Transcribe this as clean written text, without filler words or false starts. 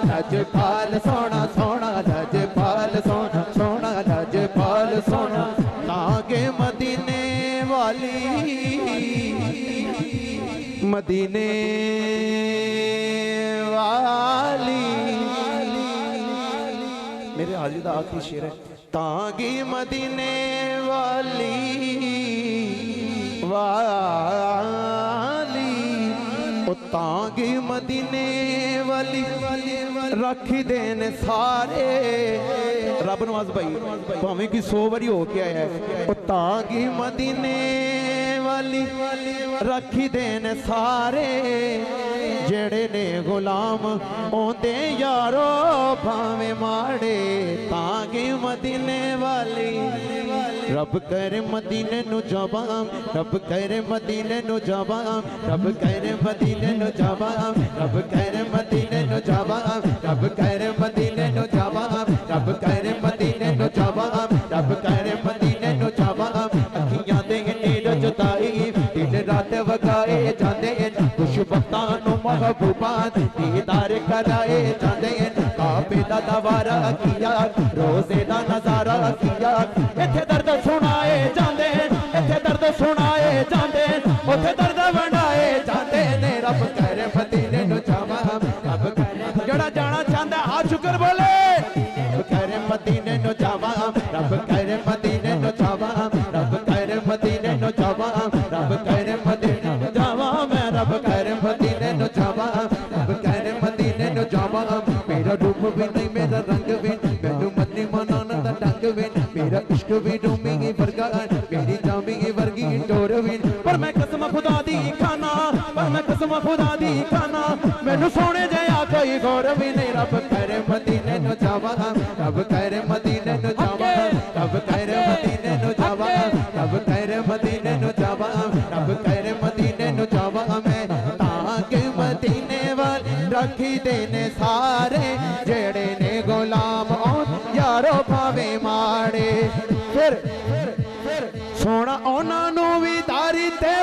लजपाल सोना सोना लजपाल सोना सोना लजपाल सोना तागे मदीने वाली मदीने वाली मेरे हाजी दा आखिरी शेर है तागी मदीने वाली वाली ओ तागी मदीने वाली रखी देन सारे रब नवाज भाई भावें कि 100 बारी हो के आया है ओ तागी मदीने वाली रखी देन सारे जेड़े ने गुलाम ओंदे यारो भावें माड़े तागे मदीने वाली रब करे मदीने नु जवाम रब करे मदीने नु जवाम रब करे मदीने नु जवाम रब करे मदीने नु जवाम रब करे मदीने नु जवाम रब करे मदीने नु जवाम रब करे मदीने नु जवाम अखियां दे नीर जुदाई दिन रात वगाए जांदे कुछ वक्तां नु महबूबान दीदार कराए जांदे काबे दा दवारा किया रोज़े दा नज़ारा किया इत्थे दर्द सुनाए जांदे इत्थे दर्द सुनाए जांदे उथे दर्द वंडाए जांदे ने रब करे मदीने नु जावां रब करे जड़ा जाना चाहंदा आ शुक्र बोले रब करे मदीने नु जावां रब करे मदीने नु जावां रब करे मदीने नु जावां रब करे मदीने नु जावां मैं रब करे मदीने नु जावां रब करे मदीने नु जावां मेरा रूप भी नहीं मेरा रंग भी मैनू मदनी मनाना दा ढंग भी मेरा इश्क भी डूबेगी वर्गा मेरी जामेगी वर्गी डोर भी पर मैं कसम खुदा दी खाना पर मैं कसम खुदा दी खाना मैनू सोने जया कोई गौर भी नहीं रब करे मदीने नु जावां रब करे मदीने नु जावां रब करे मदीने नु जावां रब करे मदीने नु जावां रब करे मदीने नु जावां मैं ताके मदीने वाल रखी देने सारे जेड़े ने गुलाम यारो भावे माड़े फिर सोना ओना नु भी दारी ते